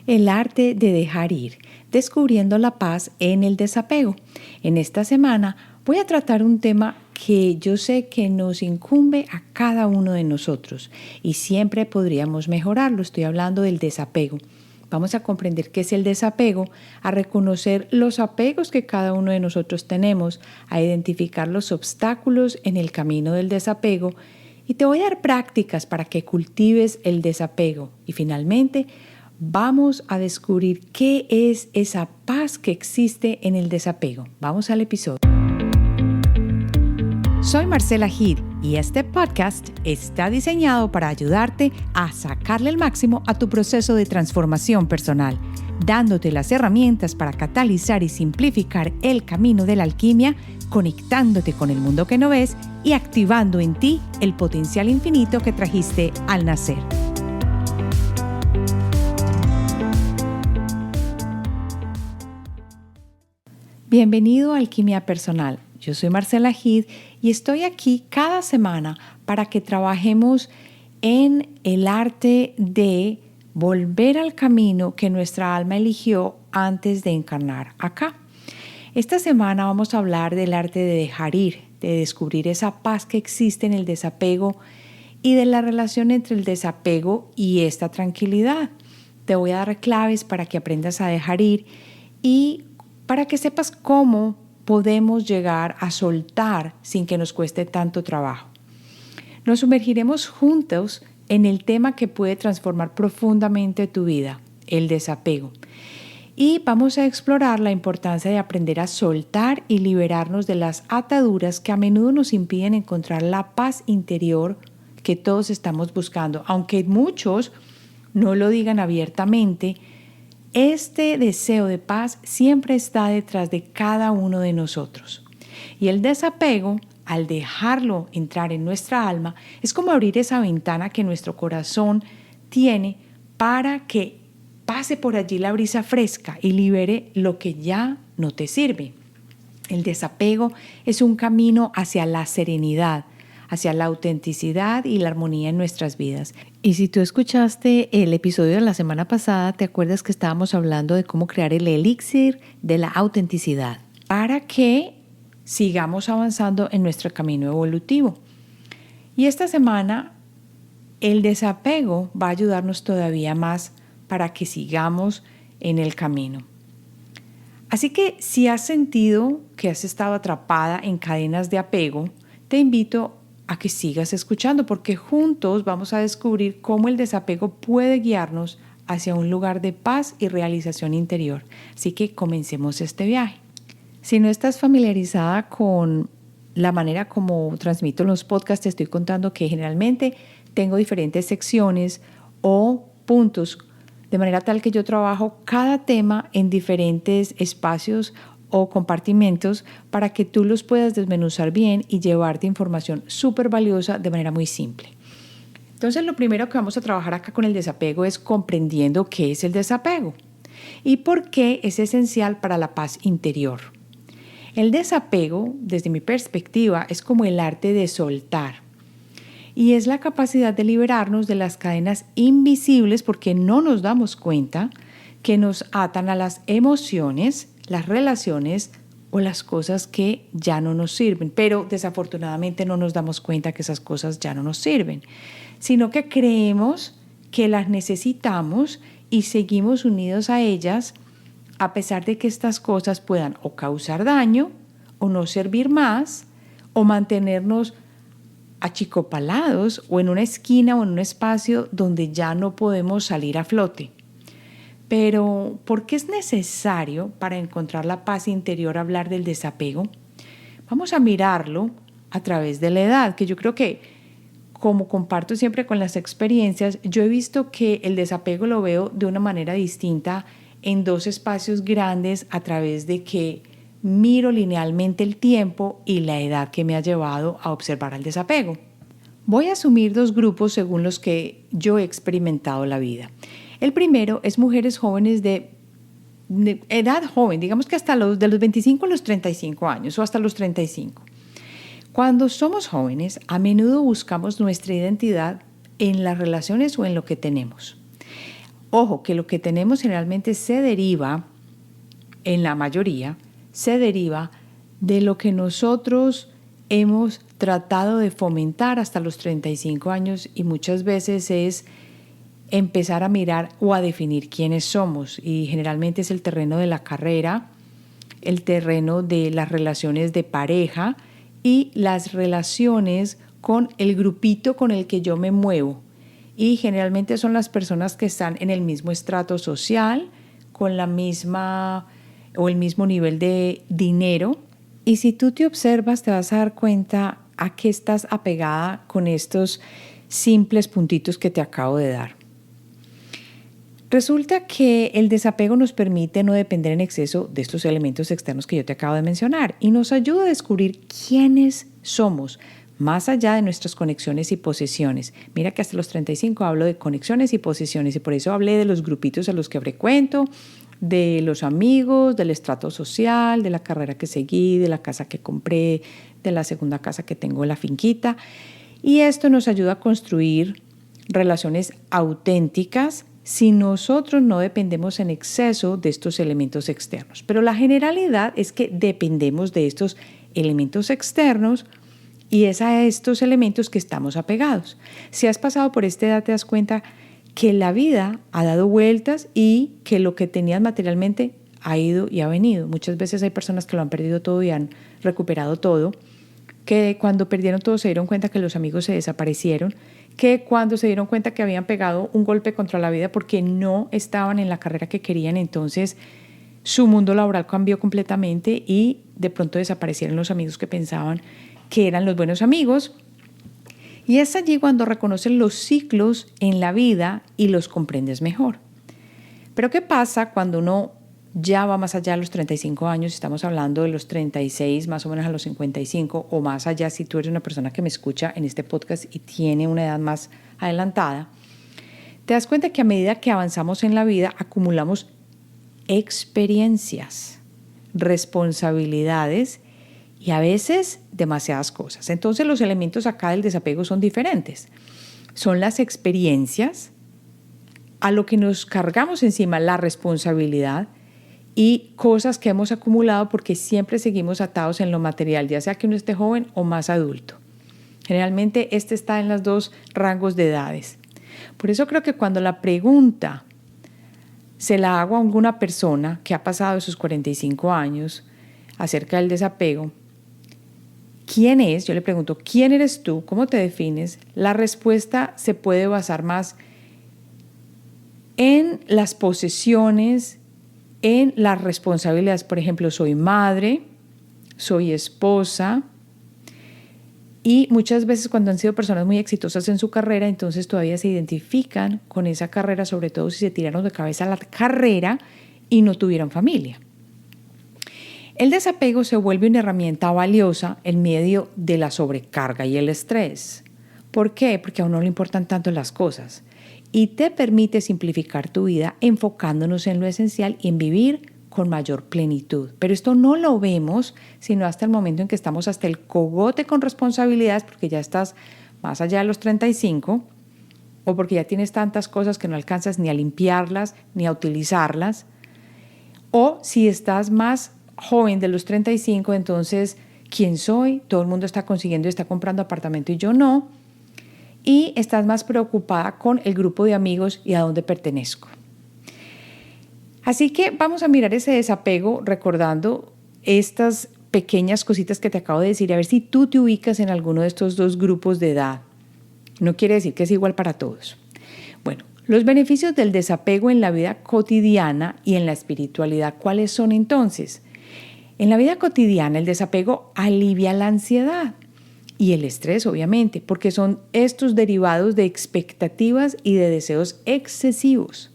El arte de dejar ir, descubriendo la paz en el desapego. En esta semana voy a tratar un tema que yo sé que nos incumbe a cada uno de nosotros y siempre podríamos mejorarlo. Estoy hablando del desapego. Vamos a comprender qué es el desapego, a reconocer los apegos que cada uno de nosotros tenemos, a identificar los obstáculos en el camino del desapego y te voy a dar prácticas para que cultives el desapego. Y finalmente, vamos a descubrir qué es esa paz que existe en el desapego. Vamos al episodio. Soy Marcela Gid y este podcast está diseñado para ayudarte a sacarle el máximo a tu proceso de transformación personal, dándote las herramientas para catalizar y simplificar el camino de la alquimia, conectándote con el mundo que no ves y activando en ti el potencial infinito que trajiste al nacer. Bienvenido a Alquimia Personal. Yo soy Marcela Gid y estoy aquí cada semana para que trabajemos en el arte de volver al camino que nuestra alma eligió antes de encarnar acá. Esta semana vamos a hablar del arte de dejar ir, de descubrir esa paz que existe en el desapego y de la relación entre el desapego y esta tranquilidad. Te voy a dar claves para que aprendas a dejar ir y para que sepas cómo podemos llegar a soltar sin que nos cueste tanto trabajo. Nos sumergiremos juntos en el tema que puede transformar profundamente tu vida, el desapego. Y vamos a explorar la importancia de aprender a soltar y liberarnos de las ataduras que a menudo nos impiden encontrar la paz interior que todos estamos buscando. Aunque muchos no lo digan abiertamente, este deseo de paz siempre está detrás de cada uno de nosotros. Y el desapego, al dejarlo entrar en nuestra alma, es como abrir esa ventana que nuestro corazón tiene para que pase por allí la brisa fresca y libere lo que ya no te sirve. El desapego es un camino hacia la serenidad, hacia la autenticidad y la armonía en nuestras vidas. Y si tú escuchaste el episodio de la semana pasada, te acuerdas que estábamos hablando de cómo crear el elixir de la autenticidad para que sigamos avanzando en nuestro camino evolutivo. Y esta semana el desapego va a ayudarnos todavía más para que sigamos en el camino. Así que si has sentido que has estado atrapada en cadenas de apego, te invito a que sigas escuchando porque juntos vamos a descubrir cómo el desapego puede guiarnos hacia un lugar de paz y realización interior. Así que comencemos este viaje. Si no estás familiarizada con la manera como transmito los podcasts, te estoy contando que generalmente tengo diferentes secciones o puntos, de manera tal que yo trabajo cada tema en diferentes espacios o compartimentos para que tú los puedas desmenuzar bien y llevarte información súper valiosa de manera muy simple. Entonces, lo primero que vamos a trabajar acá con el desapego es comprendiendo qué es el desapego y por qué es esencial para la paz interior. El desapego, desde mi perspectiva, es como el arte de soltar y es la capacidad de liberarnos de las cadenas invisibles porque no nos damos cuenta que nos atan a las emociones, las relaciones o las cosas que ya no nos sirven, pero desafortunadamente no nos damos cuenta que esas cosas ya no nos sirven, sino que creemos que las necesitamos y seguimos unidos a ellas a pesar de que estas cosas puedan o causar daño o no servir más o mantenernos achicopalados o en una esquina o en un espacio donde ya no podemos salir a flote. Pero, ¿por qué es necesario para encontrar la paz interior hablar del desapego? Vamos a mirarlo a través de la edad, que yo creo que, como comparto siempre con las experiencias, yo he visto que el desapego lo veo de una manera distinta en dos espacios grandes a través de que miro linealmente el tiempo y la edad que me ha llevado a observar el desapego. Voy a asumir dos grupos según los que yo he experimentado la vida. El primero es mujeres jóvenes de edad joven, digamos que hasta de los 25 a los 35 años o hasta los 35. Cuando somos jóvenes, a menudo buscamos nuestra identidad en las relaciones o en lo que tenemos. Ojo, que lo que tenemos generalmente se deriva, en la mayoría, se deriva de lo que nosotros hemos tratado de fomentar hasta los 35 años y muchas veces es empezar a mirar o a definir quiénes somos y generalmente es el terreno de la carrera, el terreno de las relaciones de pareja y las relaciones con el grupito con el que yo me muevo. Y generalmente son las personas que están en el mismo estrato social, con la misma o el mismo nivel de dinero. Y si tú te observas, te vas a dar cuenta a qué estás apegada con estos simples puntitos que te acabo de dar. Resulta que el desapego nos permite no depender en exceso de estos elementos externos que yo te acabo de mencionar y nos ayuda a descubrir quiénes somos, más allá de nuestras conexiones y posesiones. Mira que hasta los 35 hablo de conexiones y posesiones y por eso hablé de los grupitos a los que frecuento, de los amigos, del estrato social, de la carrera que seguí, de la casa que compré, de la segunda casa que tengo en la finquita. Y esto nos ayuda a construir relaciones auténticas si nosotros no dependemos en exceso de estos elementos externos. Pero la generalidad es que dependemos de estos elementos externos y es a estos elementos que estamos apegados. Si has pasado por esta edad, te das cuenta que la vida ha dado vueltas y que lo que tenías materialmente ha ido y ha venido. Muchas veces hay personas que lo han perdido todo y han recuperado todo, que cuando perdieron todo se dieron cuenta que los amigos se desaparecieron, que cuando se dieron cuenta que habían pegado un golpe contra la vida porque no estaban en la carrera que querían, entonces su mundo laboral cambió completamente y de pronto desaparecieron los amigos que pensaban que eran los buenos amigos. Y es allí cuando reconoces los ciclos en la vida y los comprendes mejor. Pero ¿qué pasa cuando uno ya va más allá de los 35 años? Estamos hablando de los 36, más o menos a los 55 o más allá si tú eres una persona que me escucha en este podcast y tiene una edad más adelantada. Te das cuenta que a medida que avanzamos en la vida acumulamos experiencias, responsabilidades y a veces demasiadas cosas. Entonces los elementos acá del desapego son diferentes. Son las experiencias, a lo que nos cargamos encima la responsabilidad y cosas que hemos acumulado porque siempre seguimos atados en lo material, ya sea que uno esté joven o más adulto. Generalmente este está en los dos rangos de edades. Por eso creo que cuando la pregunta se la hago a alguna persona que ha pasado esos 45 años acerca del desapego, ¿quién es? Yo le pregunto, ¿quién eres tú? ¿Cómo te defines? La respuesta se puede basar más en las posesiones, en las responsabilidades. Por ejemplo, soy madre, soy esposa y muchas veces cuando han sido personas muy exitosas en su carrera, entonces todavía se identifican con esa carrera, sobre todo si se tiraron de cabeza a la carrera y no tuvieron familia. El desapego se vuelve una herramienta valiosa en medio de la sobrecarga y el estrés. ¿Por qué? Porque a uno no le importan tanto las cosas y te permite simplificar tu vida enfocándonos en lo esencial y en vivir con mayor plenitud. Pero esto no lo vemos sino hasta el momento en que estamos hasta el cogote con responsabilidades porque ya estás más allá de los 35 o porque ya tienes tantas cosas que no alcanzas ni a limpiarlas ni a utilizarlas. O si estás más joven de los 35, entonces, ¿quién soy? Todo el mundo está consiguiendo y está comprando apartamento y yo no. Y estás más preocupada con el grupo de amigos y a dónde pertenezco. Así que vamos a mirar ese desapego recordando estas pequeñas cositas que te acabo de decir, a ver si tú te ubicas en alguno de estos dos grupos de edad. No quiere decir que es igual para todos. Bueno, los beneficios del desapego en la vida cotidiana y en la espiritualidad, ¿cuáles son entonces? En la vida cotidiana, el desapego alivia la ansiedad y el estrés, obviamente, porque son estos derivados de expectativas y de deseos excesivos.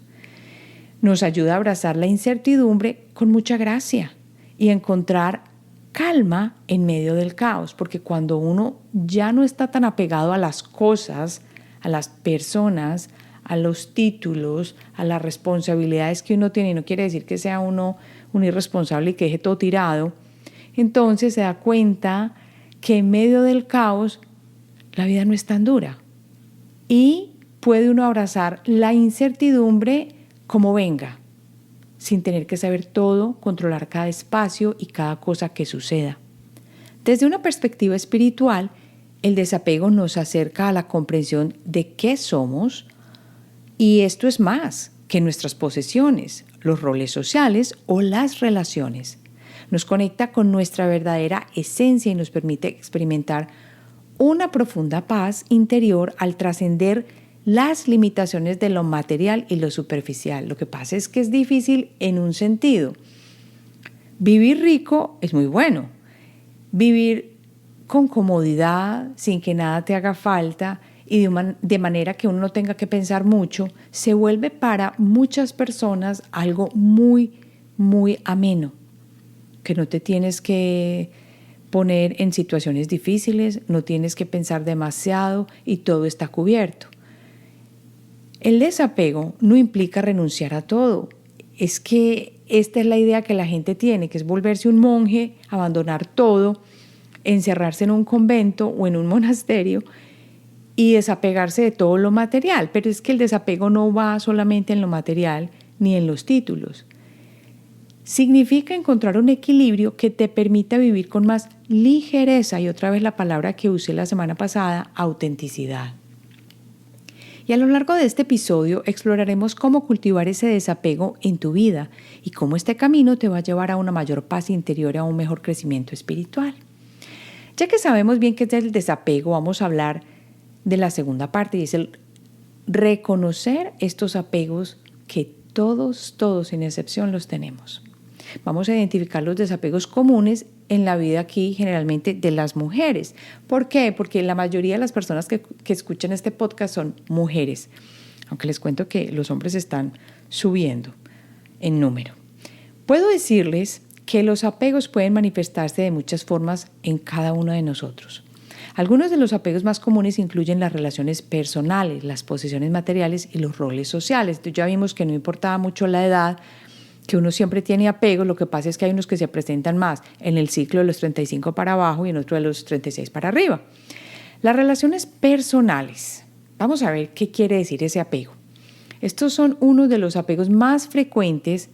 Nos ayuda a abrazar la incertidumbre con mucha gracia y a encontrar calma en medio del caos, porque cuando uno ya no está tan apegado a las cosas, a las personas, a los títulos, a las responsabilidades que uno tiene, y no quiere decir que sea uno un irresponsable y que deje todo tirado, entonces se da cuenta que en medio del caos la vida no es tan dura y puede uno abrazar la incertidumbre como venga, sin tener que saber todo, controlar cada espacio y cada cosa que suceda. Desde una perspectiva espiritual, el desapego nos acerca a la comprensión de qué somos, y esto es más que nuestras posesiones, los roles sociales o las relaciones. Nos conecta con nuestra verdadera esencia y nos permite experimentar una profunda paz interior al trascender las limitaciones de lo material y lo superficial. Lo que pasa es que es difícil en un sentido. Vivir rico es muy bueno. Vivir con comodidad, sin que nada te haga falta y de manera que uno no tenga que pensar mucho, se vuelve para muchas personas algo muy, muy ameno, que no te tienes que poner en situaciones difíciles, no tienes que pensar demasiado y todo está cubierto. El desapego no implica renunciar a todo. Es que esta es la idea que la gente tiene, que es volverse un monje, abandonar todo, encerrarse en un convento o en un monasterio y desapegarse de todo lo material. Pero es que el desapego no va solamente en lo material ni en los títulos. Significa encontrar un equilibrio que te permita vivir con más ligereza, y otra vez la palabra que usé la semana pasada, autenticidad. Y a lo largo de este episodio exploraremos cómo cultivar ese desapego en tu vida y cómo este camino te va a llevar a una mayor paz interior y a un mejor crecimiento espiritual. Ya que sabemos bien qué es el desapego, vamos a hablar de la segunda parte, y es el reconocer estos apegos que todos sin excepción los tenemos. Vamos a identificar los desapegos comunes en la vida aquí, generalmente de las mujeres. ¿Por qué? Porque la mayoría de las personas que escuchan este podcast son mujeres, aunque les cuento que los hombres están subiendo en número. Puedo decirles que los apegos pueden manifestarse de muchas formas en cada uno de nosotros. Algunos de los apegos más comunes incluyen las relaciones personales, las posesiones materiales y los roles sociales. Entonces ya vimos que no importaba mucho la edad, que uno siempre tiene apegos. Lo que pasa es que hay unos que se presentan más en el ciclo de los 35 para abajo y en otro de los 36 para arriba. Las relaciones personales. Vamos a ver qué quiere decir ese apego. Estos son uno de los apegos más frecuentes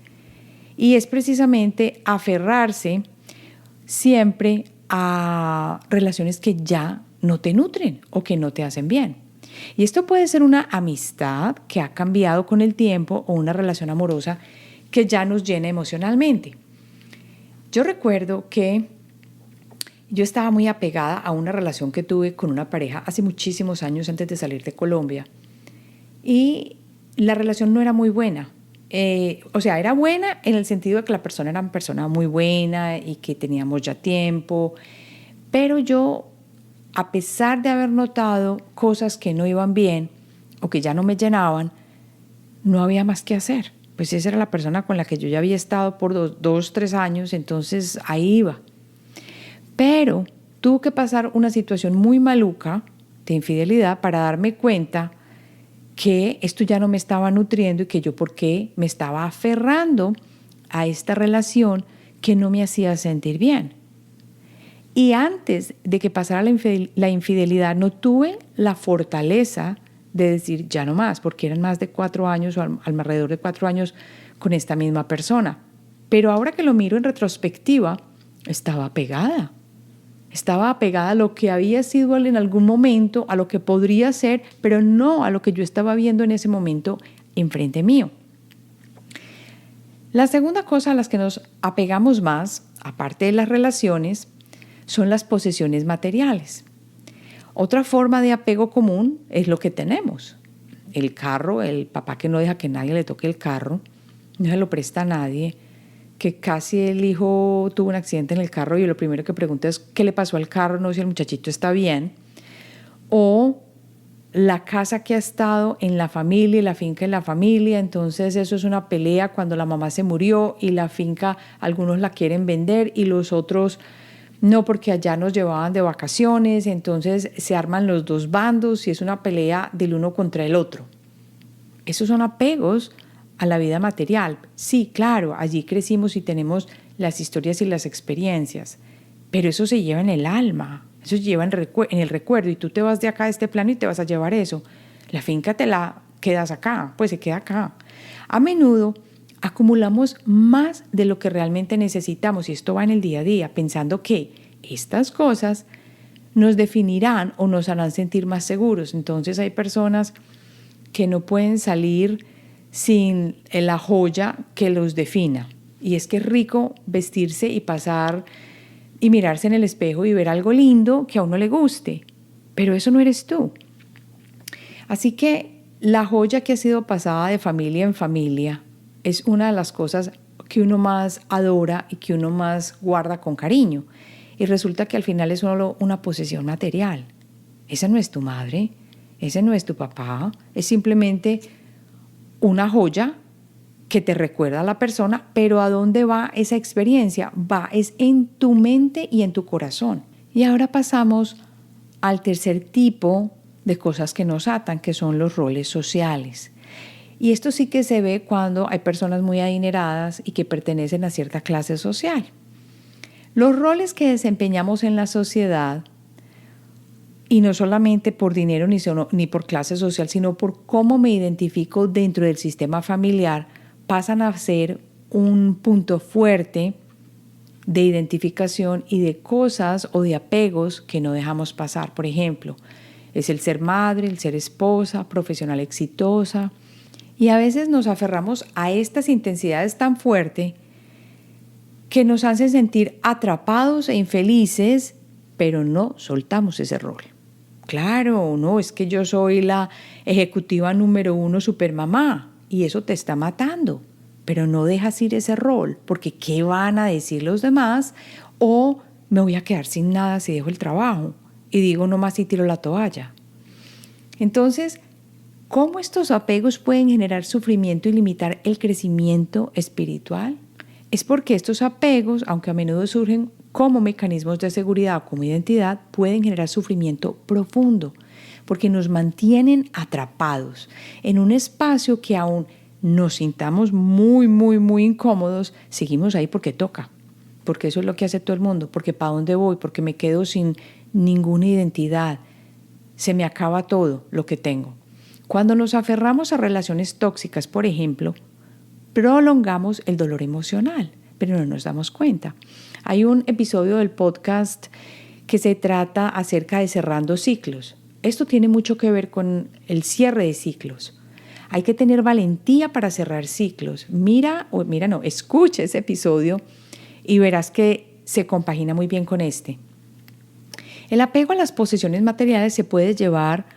y es precisamente aferrarse siempre a relaciones que ya no te nutren o que no te hacen bien. Y esto puede ser una amistad que ha cambiado con el tiempo o una relación amorosa que ya nos llena emocionalmente. Yo recuerdo que yo estaba muy apegada a una relación que tuve con una pareja hace muchísimos años antes de salir de Colombia, y la relación no era muy buena. Era buena en el sentido de que la persona era una persona muy buena y que teníamos ya tiempo, pero yo, a pesar de haber notado cosas que no iban bien o que ya no me llenaban, no había más que hacer. Pues esa era la persona con la que yo ya había estado por 3 años, entonces ahí iba. Pero tuve que pasar una situación muy maluca de infidelidad para darme cuenta que esto ya no me estaba nutriendo y que yo por qué me estaba aferrando a esta relación que no me hacía sentir bien. Y antes de que pasara la infidelidad no tuve la fortaleza de decir ya no más, porque eran más de 4 años o alrededor de 4 años con esta misma persona. Pero ahora que lo miro en retrospectiva, estaba apegada a lo que había sido en algún momento, a lo que podría ser, pero no a lo que yo estaba viendo en ese momento enfrente mío. La segunda cosa a las que nos apegamos más, aparte de las relaciones, son las posesiones materiales. Otra forma de apego común es lo que tenemos. El carro, el papá que no deja que nadie le toque el carro, no se lo presta a nadie, que casi el hijo tuvo un accidente en el carro y lo primero que pregunta es qué le pasó al carro, no si el muchachito está bien. O la casa que ha estado en la familia y la finca en la familia, entonces eso es una pelea cuando la mamá se murió y la finca algunos la quieren vender y los otros no, porque allá nos llevaban de vacaciones, entonces se arman los dos bandos y es una pelea del uno contra el otro. Esos son apegos a la vida material. Sí, claro, allí crecimos y tenemos las historias y las experiencias, pero eso se lleva en el alma, eso se lleva en el recuerdo, y tú te vas de acá de este plano y te vas a llevar eso. La finca te la quedas acá, pues se queda acá. A menudo acumulamos más de lo que realmente necesitamos y esto va en el día a día, pensando que estas cosas nos definirán o nos harán sentir más seguros. Entonces hay personas que no pueden salir sin la joya que los defina. Y es que es rico vestirse y pasar y mirarse en el espejo y ver algo lindo que a uno le guste, pero eso no eres tú. Así que la joya que ha sido pasada de familia en familia es una de las cosas que uno más adora y que uno más guarda con cariño. Y resulta que al final es solo una posesión material. Esa no es tu madre, ese no es tu papá, es simplemente una joya que te recuerda a la persona, pero ¿a dónde va esa experiencia? Es en tu mente y en tu corazón. Y ahora pasamos al tercer tipo de cosas que nos atan, que son los roles sociales. Y esto sí que se ve cuando hay personas muy adineradas y que pertenecen a cierta clase social. Los roles que desempeñamos en la sociedad, y no solamente por dinero ni por clase social, sino por cómo me identifico dentro del sistema familiar, pasan a ser un punto fuerte de identificación y de cosas o de apegos que no dejamos pasar. Por ejemplo, es el ser madre, el ser esposa, profesional exitosa. Y a veces nos aferramos a estas intensidades tan fuertes que nos hacen sentir atrapados e infelices, pero no soltamos ese rol. Claro, no, es que yo soy la ejecutiva número 1 supermamá y eso te está matando, pero no dejas ir ese rol porque ¿qué van a decir los demás? O me voy a quedar sin nada si dejo el trabajo y digo nomás y tiro la toalla. Entonces, ¿cómo estos apegos pueden generar sufrimiento y limitar el crecimiento espiritual? Es porque estos apegos, aunque a menudo surgen como mecanismos de seguridad o como identidad, pueden generar sufrimiento profundo, porque nos mantienen atrapados en un espacio que aún nos sintamos muy, muy, muy incómodos, seguimos ahí porque toca, porque eso es lo que hace todo el mundo, porque ¿para dónde voy? Porque me quedo sin ninguna identidad, se me acaba todo lo que tengo. Cuando nos aferramos a relaciones tóxicas, por ejemplo, prolongamos el dolor emocional, pero no nos damos cuenta. Hay un episodio del podcast que se trata acerca de cerrando ciclos. Esto tiene mucho que ver con el cierre de ciclos. Hay que tener valentía para cerrar ciclos. Escucha ese episodio y verás que se compagina muy bien con este. El apego a las posesiones materiales se puede llevar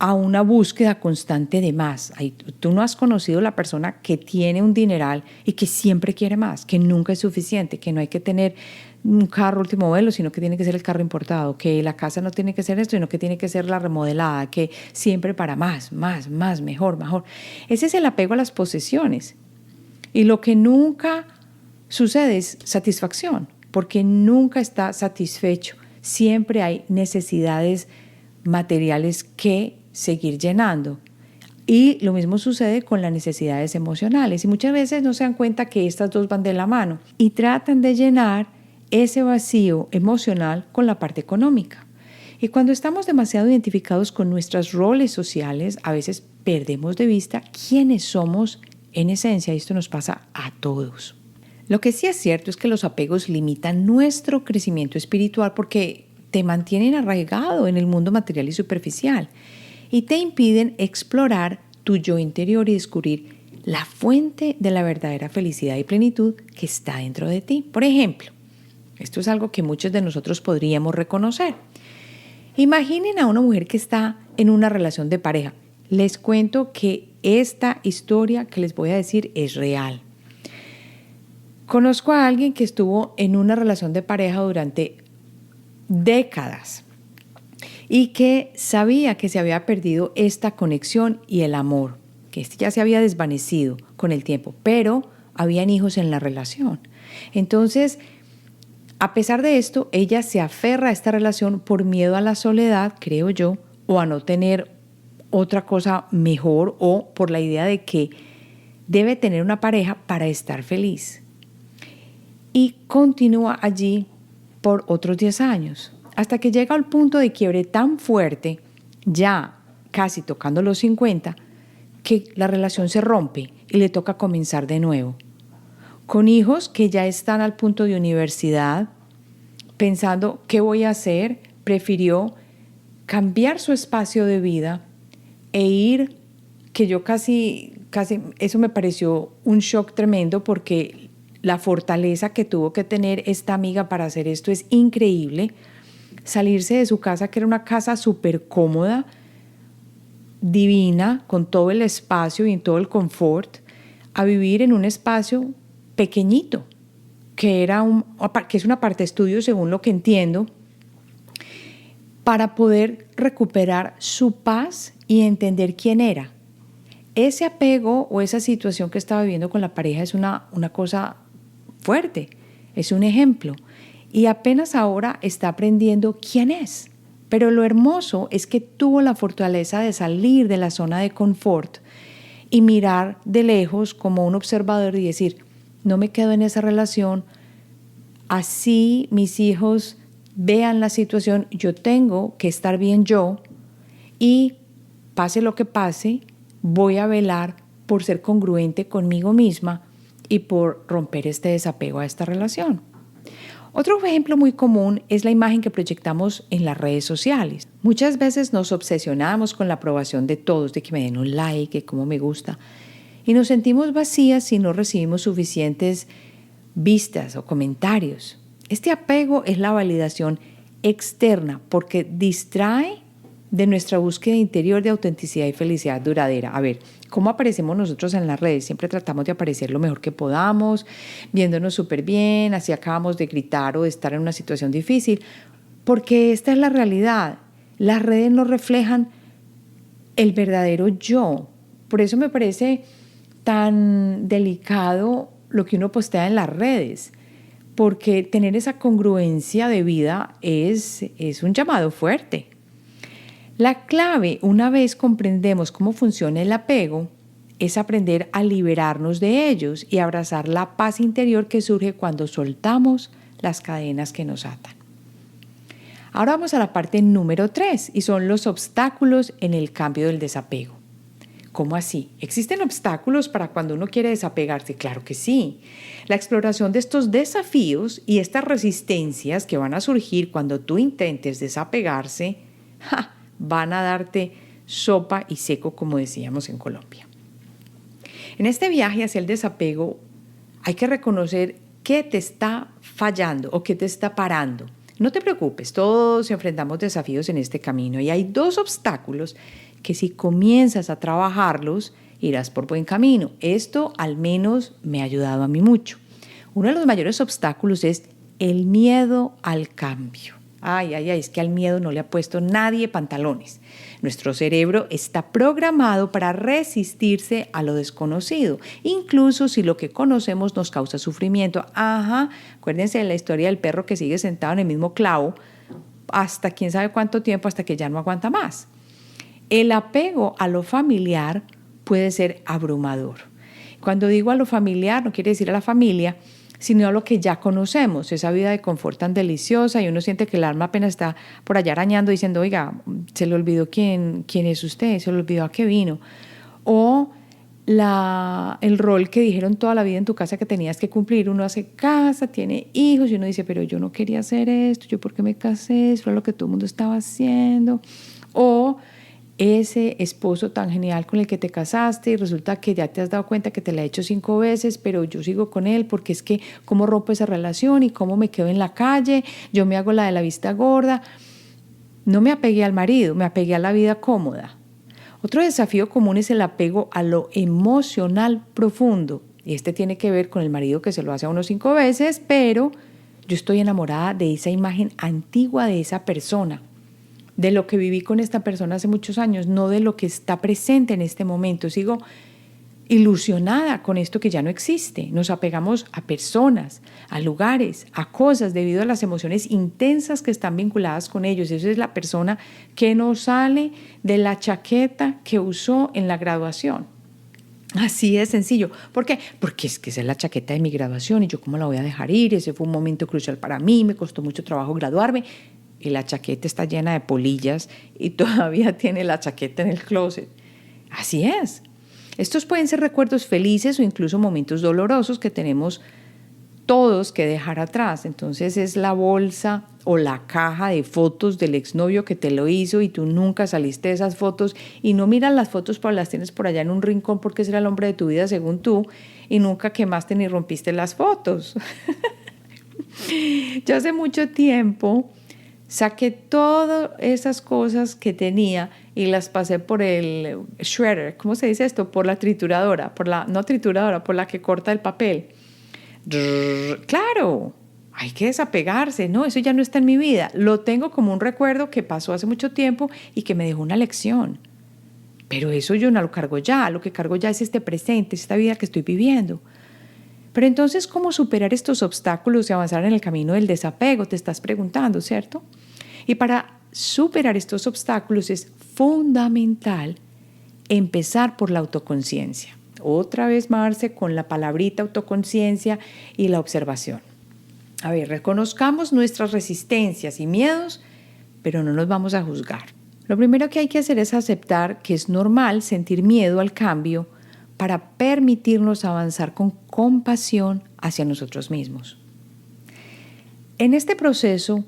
a una búsqueda constante de más. Tú no has conocido la persona que tiene un dineral y que siempre quiere más, que nunca es suficiente, que no hay que tener un carro último modelo, sino que tiene que ser el carro importado, que la casa no tiene que ser esto, sino que tiene que ser la remodelada, que siempre para más, mejor. Ese es el apego a las posesiones. Y lo que nunca sucede es satisfacción, porque nunca está satisfecho. Siempre hay necesidades materiales que seguir llenando. Y lo mismo sucede con las necesidades emocionales. Y muchas veces no se dan cuenta que estas dos van de la mano y tratan de llenar ese vacío emocional con la parte económica. Y cuando estamos demasiado identificados con nuestros roles sociales, a veces perdemos de vista quiénes somos en esencia. Y esto nos pasa a todos. Lo que sí es cierto es que los apegos limitan nuestro crecimiento espiritual porque te mantienen arraigado en el mundo material y superficial y te impiden explorar tu yo interior y descubrir la fuente de la verdadera felicidad y plenitud que está dentro de ti. Por ejemplo, esto es algo que muchos de nosotros podríamos reconocer. Imaginen a una mujer que está en una relación de pareja. Les cuento que esta historia que les voy a decir es real. Conozco a alguien que estuvo en una relación de pareja durante décadas y que sabía que se había perdido esta conexión y el amor, que ya se había desvanecido con el tiempo, pero habían hijos en la relación. Entonces, a pesar de esto, ella se aferra a esta relación por miedo a la soledad, creo yo, o a no tener otra cosa mejor, o por la idea de que debe tener una pareja para estar feliz. Y continúa allí por otros 10 años, hasta que llega al punto de quiebre tan fuerte, ya casi tocando los 50, que la relación se rompe y le toca comenzar de nuevo. Con hijos que ya están al punto de universidad, pensando qué voy a hacer, prefirió cambiar su espacio de vida e ir, que yo casi, eso me pareció un shock tremendo porque la fortaleza que tuvo que tener esta amiga para hacer esto es increíble. Salirse de su casa, que era una casa súper cómoda, divina, con todo el espacio y todo el confort, a vivir en un espacio pequeñito, que es una parte de estudio según lo que entiendo, para poder recuperar su paz y entender quién era. Ese apego o esa situación que estaba viviendo con la pareja es una cosa fuerte, es un ejemplo. Y apenas ahora está aprendiendo quién es. Pero lo hermoso es que tuvo la fortaleza de salir de la zona de confort y mirar de lejos como un observador y decir, no me quedo en esa relación, así mis hijos vean la situación, yo tengo que estar bien yo y pase lo que pase, voy a velar por ser congruente conmigo misma y por romper este desapego a esta relación. Otro ejemplo muy común es la imagen que proyectamos en las redes sociales. Muchas veces nos obsesionamos con la aprobación de todos, de que me den un like, de cómo me gusta, y nos sentimos vacías si no recibimos suficientes vistas o comentarios. Este apego es la validación externa porque distrae de nuestra búsqueda interior de autenticidad y felicidad duradera. A ver, ¿cómo aparecemos nosotros en las redes? Siempre tratamos de aparecer lo mejor que podamos, viéndonos súper bien, así acabamos de gritar o de estar en una situación difícil, porque esta es la realidad. Las redes no reflejan el verdadero yo. Por eso me parece tan delicado lo que uno postea en las redes, porque tener esa congruencia de vida es un llamado fuerte. La clave, una vez comprendemos cómo funciona el apego, es aprender a liberarnos de ellos y abrazar la paz interior que surge cuando soltamos las cadenas que nos atan. Ahora vamos a la parte número 3 y son los obstáculos en el cambio del desapego. ¿Cómo así? ¿Existen obstáculos para cuando uno quiere desapegarse? Claro que sí. La exploración de estos desafíos y estas resistencias que van a surgir cuando tú intentes desapegarse, van a darte sopa y seco, como decíamos en Colombia. En este viaje hacia el desapego hay que reconocer qué te está fallando o qué te está parando. No te preocupes, todos enfrentamos desafíos en este camino y hay 2 obstáculos que si comienzas a trabajarlos irás por buen camino. Esto al menos me ha ayudado a mí mucho. Uno de los mayores obstáculos es el miedo al cambio. Es que al miedo no le ha puesto nadie pantalones. Nuestro cerebro está programado para resistirse a lo desconocido, incluso si lo que conocemos nos causa sufrimiento. Acuérdense de la historia del perro que sigue sentado en el mismo clavo hasta quién sabe cuánto tiempo, hasta que ya no aguanta más. El apego a lo familiar puede ser abrumador. Cuando digo a lo familiar, no quiere decir a la familia, sino a lo que ya conocemos, esa vida de confort tan deliciosa y uno siente que el alma apenas está por allá arañando diciendo, oiga, se le olvidó quién es usted, se le olvidó a qué vino. O el rol que dijeron toda la vida en tu casa que tenías que cumplir. Uno hace casa, tiene hijos y uno dice, pero yo no quería hacer esto, yo por qué me casé, eso era lo que todo el mundo estaba haciendo. O ese esposo tan genial con el que te casaste y resulta que ya te has dado cuenta que te la he hecho 5 veces, pero yo sigo con él porque es que cómo rompo esa relación y cómo me quedo en la calle, yo me hago la de la vista gorda. No me apegué al marido, me apegué a la vida cómoda. Otro desafío común es el apego a lo emocional profundo. Y este tiene que ver con el marido que se lo hace a uno 5 veces, pero yo estoy enamorada de esa imagen antigua de esa persona, de lo que viví con esta persona hace muchos años, no de lo que está presente en este momento. Sigo ilusionada con esto que ya no existe. Nos apegamos a personas, a lugares, a cosas debido a las emociones intensas que están vinculadas con ellos. Esa es la persona que no sale de la chaqueta que usó en la graduación. Así de sencillo. ¿Por qué? Porque es que esa es la chaqueta de mi graduación y yo cómo la voy a dejar ir. Ese fue un momento crucial para mí, me costó mucho trabajo graduarme. Y la chaqueta está llena de polillas y todavía tiene la chaqueta en el closet. Así es. Estos pueden ser recuerdos felices o incluso momentos dolorosos que tenemos todos que dejar atrás. Entonces es la bolsa o la caja de fotos del exnovio que te lo hizo y tú nunca saliste de esas fotos y no miras las fotos, pero las tienes por allá en un rincón porque ese era el hombre de tu vida según tú y nunca quemaste ni rompiste las fotos. Yo hace mucho tiempo saqué todas esas cosas que tenía y las pasé por el shredder. ¿Cómo se dice esto? Por la trituradora, no trituradora, por la que corta el papel. Claro, hay que desapegarse, no, eso ya no está en mi vida. Lo tengo como un recuerdo que pasó hace mucho tiempo y que me dejó una lección. Pero eso yo no lo cargo ya, lo que cargo ya es este presente, esta vida que estoy viviendo. Pero entonces, ¿cómo superar estos obstáculos y avanzar en el camino del desapego? Te estás preguntando, ¿cierto? Y para superar estos obstáculos es fundamental empezar por la autoconciencia. Otra vez, Marce, con la palabrita autoconciencia y la observación. A ver, reconozcamos nuestras resistencias y miedos, pero no nos vamos a juzgar. Lo primero que hay que hacer es aceptar que es normal sentir miedo al cambio para permitirnos avanzar con compasión hacia nosotros mismos. En este proceso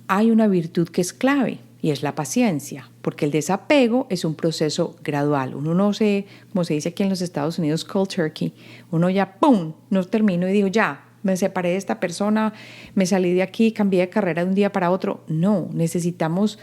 hay una virtud que es clave y es la paciencia, porque el desapego es un proceso gradual. Uno no se, como se dice aquí en los Estados Unidos, cold turkey. Uno ya, ¡pum!, no termino y digo, ya, me separé de esta persona, me salí de aquí, cambié de carrera de un día para otro. No, necesitamos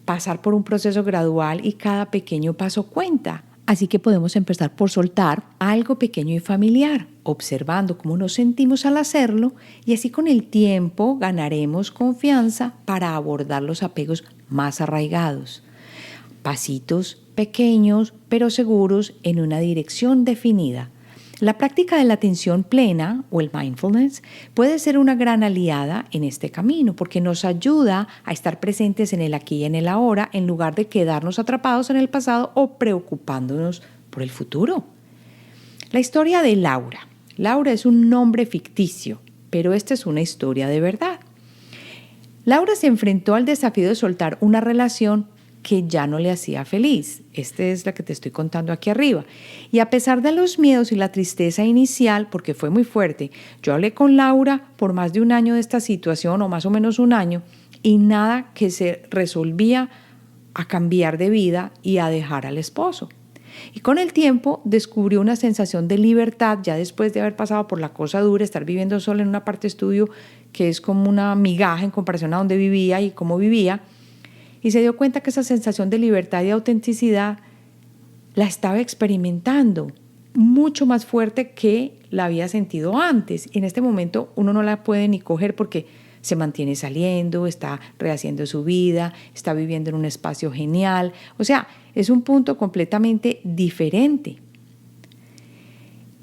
pasar por un proceso gradual y cada pequeño paso cuenta. Así que podemos empezar por soltar algo pequeño y familiar, observando cómo nos sentimos al hacerlo y así con el tiempo ganaremos confianza para abordar los apegos más arraigados. Pasitos pequeños pero seguros en una dirección definida. La práctica de la atención plena o el mindfulness puede ser una gran aliada en este camino porque nos ayuda a estar presentes en el aquí y en el ahora en lugar de quedarnos atrapados en el pasado o preocupándonos por el futuro. La historia de Laura. Laura es un nombre ficticio, pero esta es una historia de verdad. Laura se enfrentó al desafío de soltar una relación que ya no le hacía feliz. Esta es la que te estoy contando aquí arriba. Y a pesar de los miedos y la tristeza inicial, porque fue muy fuerte, yo hablé con Laura por más de un año de esta situación, o más o menos un año, y nada que se resolvía a cambiar de vida y a dejar al esposo. Y con el tiempo descubrió una sensación de libertad, ya después de haber pasado por la cosa dura, estar viviendo sola en una parte estudio que es como una migaja en comparación a donde vivía y cómo vivía, y se dio cuenta que esa sensación de libertad y autenticidad la estaba experimentando mucho más fuerte que la había sentido antes. Y en este momento uno no la puede ni coger porque se mantiene saliendo, está rehaciendo su vida, está viviendo en un espacio genial. O sea, es un punto completamente diferente.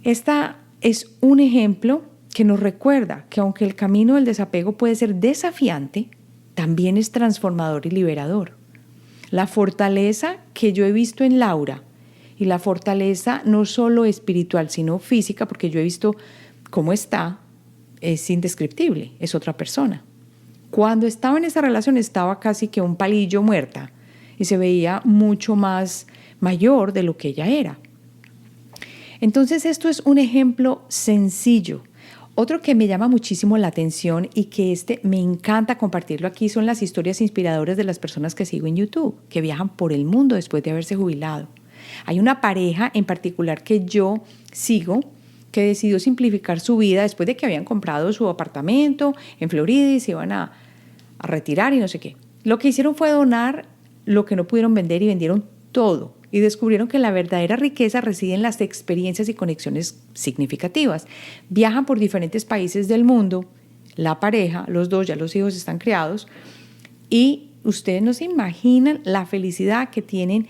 Esta es un ejemplo que nos recuerda que aunque el camino del desapego puede ser desafiante, también es transformador y liberador. La fortaleza que yo he visto en Laura, y la fortaleza no solo espiritual, sino física, porque yo he visto cómo está, es indescriptible, es otra persona. Cuando estaba en esa relación estaba casi que un palillo muerta y se veía mucho más mayor de lo que ella era. Entonces esto es un ejemplo sencillo. Otro que me llama muchísimo la atención y que me encanta compartirlo aquí son las historias inspiradoras de las personas que sigo en YouTube, que viajan por el mundo después de haberse jubilado. Hay una pareja en particular que yo sigo que decidió simplificar su vida después de que habían comprado su apartamento en Florida y se iban a retirar y no sé qué. Lo que hicieron fue donar lo que no pudieron vender y vendieron todo. Y descubrieron que la verdadera riqueza reside en las experiencias y conexiones significativas. Viajan por diferentes países del mundo, la pareja, los dos, ya los hijos están criados, y ustedes no se imaginan la felicidad que tienen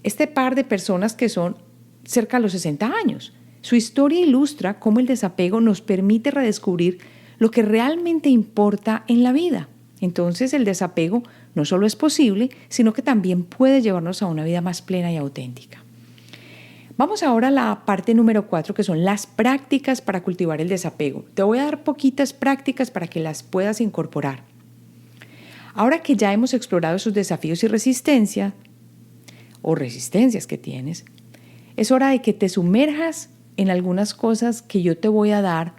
este par de personas que son cerca de los 60 años. Su historia ilustra cómo el desapego nos permite redescubrir lo que realmente importa en la vida. Entonces el desapego no solo es posible, sino que también puede llevarnos a una vida más plena y auténtica. Vamos ahora a la parte número 4, que son las prácticas para cultivar el desapego. Te voy a dar poquitas prácticas para que las puedas incorporar. Ahora que ya hemos explorado esos desafíos y resistencias que tienes, Es hora de que te sumerjas en algunas cosas que yo te voy a dar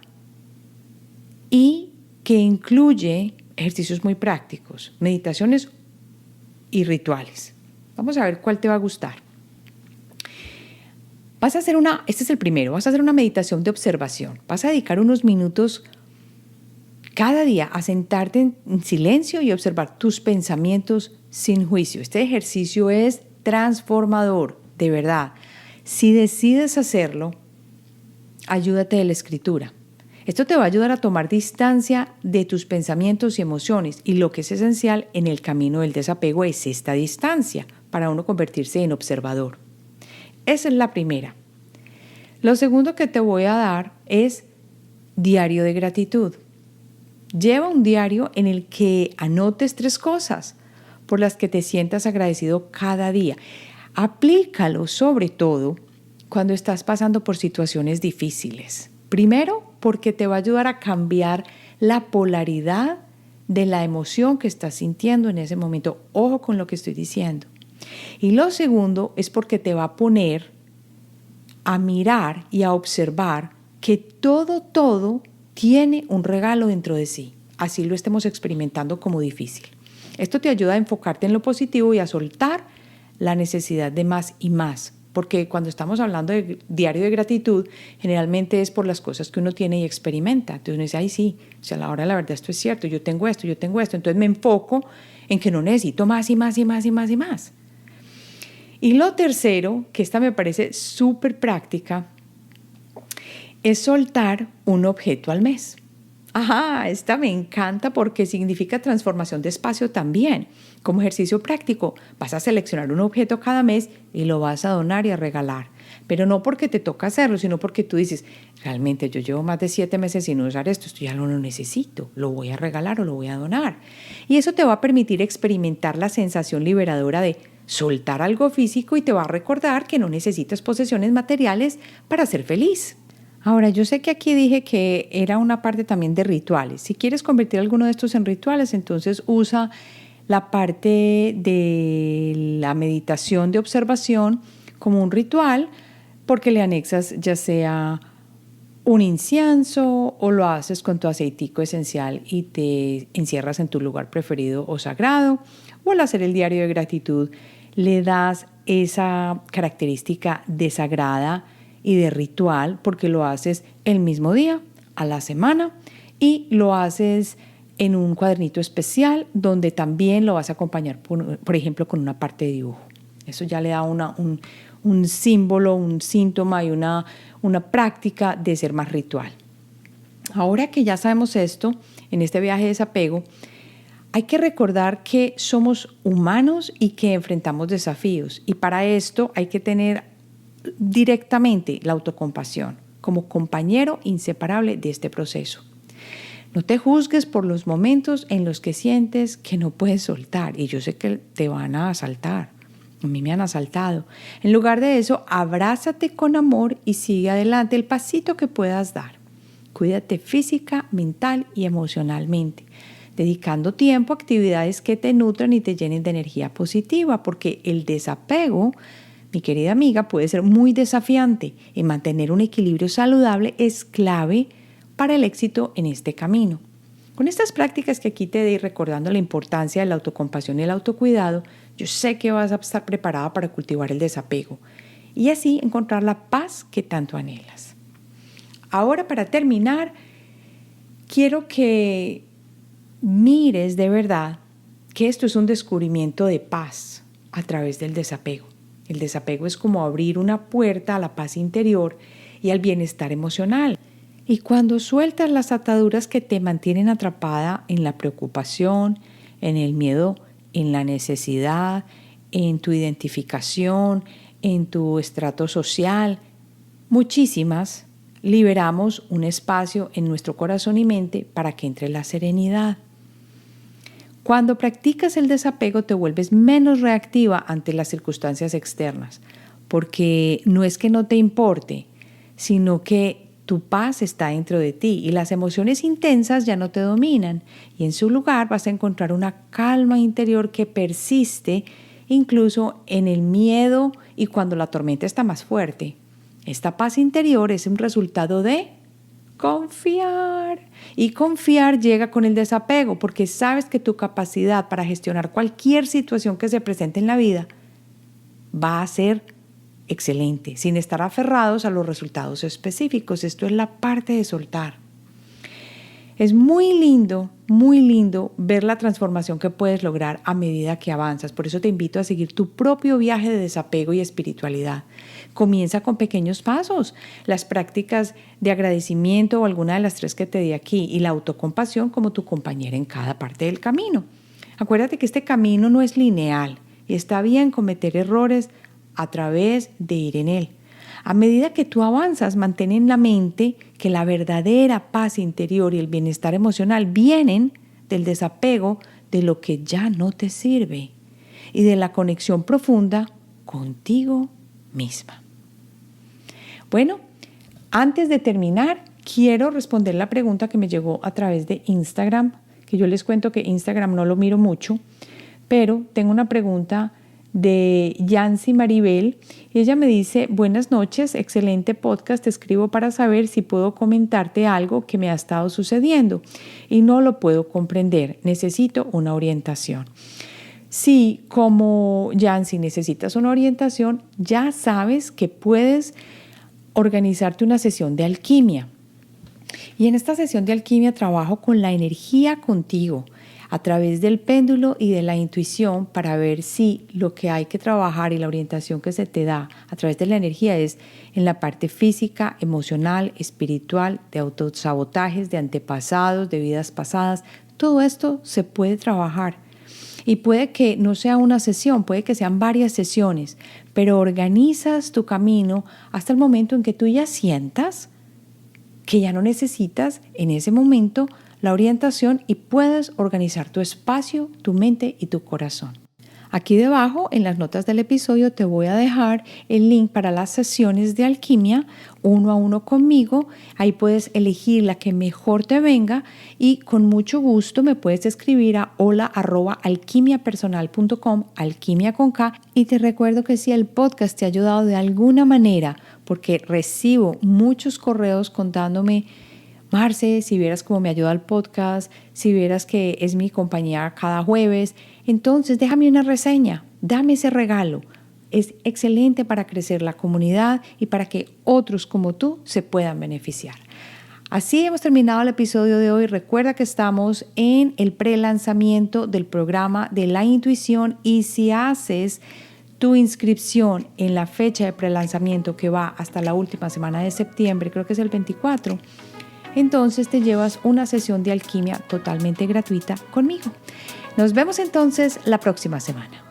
y que incluye ejercicios muy prácticos, meditaciones y rituales. Vamos a ver cuál te va a gustar. Este es el primero, vas a hacer una meditación de observación. Vas a dedicar unos minutos cada día a sentarte en silencio y observar tus pensamientos sin juicio. Este ejercicio es transformador, de verdad. Si decides hacerlo, ayúdate de la escritura. Esto te va a ayudar a tomar distancia de tus pensamientos y emociones, y lo que es esencial en el camino del desapego es esta distancia para uno convertirse en observador. Esa es la primera. Lo segundo que te voy a dar es diario de gratitud. Lleva un diario en el que anotes 3 cosas por las que te sientas agradecido cada día. Aplícalo sobre todo cuando estás pasando por situaciones difíciles. Primero, porque te va a ayudar a cambiar la polaridad de la emoción que estás sintiendo en ese momento. Ojo con lo que estoy diciendo. Y lo segundo es porque te va a poner a mirar y a observar que todo tiene un regalo dentro de sí. Así lo estemos experimentando como difícil. Esto te ayuda a enfocarte en lo positivo y a soltar la necesidad de más y más. Porque cuando estamos hablando de diario de gratitud, generalmente es por las cosas que uno tiene y experimenta. Entonces uno dice, ay sí, o sea, a la hora de la verdad esto es cierto, yo tengo esto. Entonces me enfoco en que no necesito más y más y más y más y más. Y lo tercero, que esta me parece súper práctica, es soltar un objeto al mes. Ajá, esta me encanta porque significa transformación de espacio también. Como ejercicio práctico, vas a seleccionar un objeto cada mes y lo vas a donar y a regalar. Pero no porque te toca hacerlo, sino porque tú dices, realmente yo llevo más de 7 meses sin usar esto ya no lo necesito, lo voy a regalar o lo voy a donar. Y eso te va a permitir experimentar la sensación liberadora de soltar algo físico y te va a recordar que no necesitas posesiones materiales para ser feliz. Ahora, yo sé que aquí dije que era una parte también de rituales. Si quieres convertir alguno de estos en rituales, entonces usa la parte de la meditación de observación como un ritual, porque le anexas ya sea un incienso o lo haces con tu aceitico esencial y te encierras en tu lugar preferido o sagrado, o al hacer el diario de gratitud le das esa característica de sagrada y de ritual porque lo haces el mismo día, a la semana, y lo haces en un cuadernito especial donde también lo vas a acompañar, por ejemplo, con una parte de dibujo. Eso ya le da un símbolo, un síntoma y una práctica de ser más ritual. Ahora que ya sabemos esto, en este viaje de desapego, hay que recordar que somos humanos y que enfrentamos desafíos. Y para esto hay que tener directamente la autocompasión como compañero inseparable de este proceso. No te juzgues por los momentos en los que sientes que no puedes soltar. Y yo sé que te van a asaltar. A mí me han asaltado. En lugar de eso, abrázate con amor y sigue adelante el pasito que puedas dar. Cuídate física, mental y emocionalmente, dedicando tiempo a actividades que te nutran y te llenen de energía positiva, porque el desapego, mi querida amiga, puede ser muy desafiante y mantener un equilibrio saludable es clave para el éxito en este camino. Con estas prácticas que aquí te di recordando la importancia de la autocompasión y el autocuidado, yo sé que vas a estar preparada para cultivar el desapego y así encontrar la paz que tanto anhelas. Ahora, para terminar, quiero que mires de verdad que esto es un descubrimiento de paz a través del desapego. El desapego es como abrir una puerta a la paz interior y al bienestar emocional. Y cuando sueltas las ataduras que te mantienen atrapada en la preocupación, en el miedo, en la necesidad, en tu identificación, en tu estrato social, muchísimas, liberamos un espacio en nuestro corazón y mente para que entre la serenidad. Cuando practicas el desapego te vuelves menos reactiva ante las circunstancias externas, porque no es que no te importe, sino que tu paz está dentro de ti y las emociones intensas ya no te dominan y en su lugar vas a encontrar una calma interior que persiste incluso en el miedo y cuando la tormenta está más fuerte. Esta paz interior es un resultado de confiar. Y confiar llega con el desapego, porque sabes que tu capacidad para gestionar cualquier situación que se presente en la vida va a ser excelente, sin estar aferrados a los resultados específicos. Esto es la parte de soltar. Es muy lindo ver la transformación que puedes lograr a medida que avanzas. Por eso te invito a seguir tu propio viaje de desapego y espiritualidad. Comienza con pequeños pasos, las prácticas de agradecimiento o alguna de las 3 que te di aquí y la autocompasión como tu compañera en cada parte del camino. Acuérdate que este camino no es lineal y está bien cometer errores a través de ir en él. A medida que tú avanzas, mantén en la mente que la verdadera paz interior y el bienestar emocional vienen del desapego de lo que ya no te sirve y de la conexión profunda contigo misma. Bueno, antes de terminar, quiero responder la pregunta que me llegó a través de Instagram, que yo les cuento que Instagram no lo miro mucho, pero tengo una pregunta de Yancy Maribel. Ella me dice: buenas noches, excelente podcast, te escribo para saber si puedo comentarte algo que me ha estado sucediendo y no lo puedo comprender, necesito una orientación. Si como Yancy necesitas una orientación, ya sabes que puedes organizarte una sesión de alquimia. Y en esta sesión de alquimia trabajo con la energía contigo, a través del péndulo y de la intuición, para ver si lo que hay que trabajar y la orientación que se te da a través de la energía es en la parte física, emocional, espiritual, de autosabotajes, de antepasados, de vidas pasadas. Todo esto se puede trabajar. Y puede que no sea una sesión, puede que sean varias sesiones, pero organizas tu camino hasta el momento en que tú ya sientas que ya no necesitas en ese momento la orientación y puedes organizar tu espacio, tu mente y tu corazón. Aquí debajo, en las notas del episodio, te voy a dejar el link para las sesiones de alquimia 1 a 1 conmigo. Ahí puedes elegir la que mejor te venga y con mucho gusto me puedes escribir a hola@alquimiapersonal.com, alquimia con K. Y te recuerdo que si el podcast te ha ayudado de alguna manera, porque recibo muchos correos contándome: Marce, si vieras cómo me ayuda el podcast, si vieras que es mi compañía cada jueves, entonces déjame una reseña, dame ese regalo. Es excelente para crecer la comunidad y para que otros como tú se puedan beneficiar. Así hemos terminado el episodio de hoy. Recuerda que estamos en el pre-lanzamiento del programa de la intuición y si haces tu inscripción en la fecha de pre-lanzamiento que va hasta la última semana de septiembre, creo que es el 24, entonces te llevas una sesión de alquimia totalmente gratuita conmigo. Nos vemos entonces la próxima semana.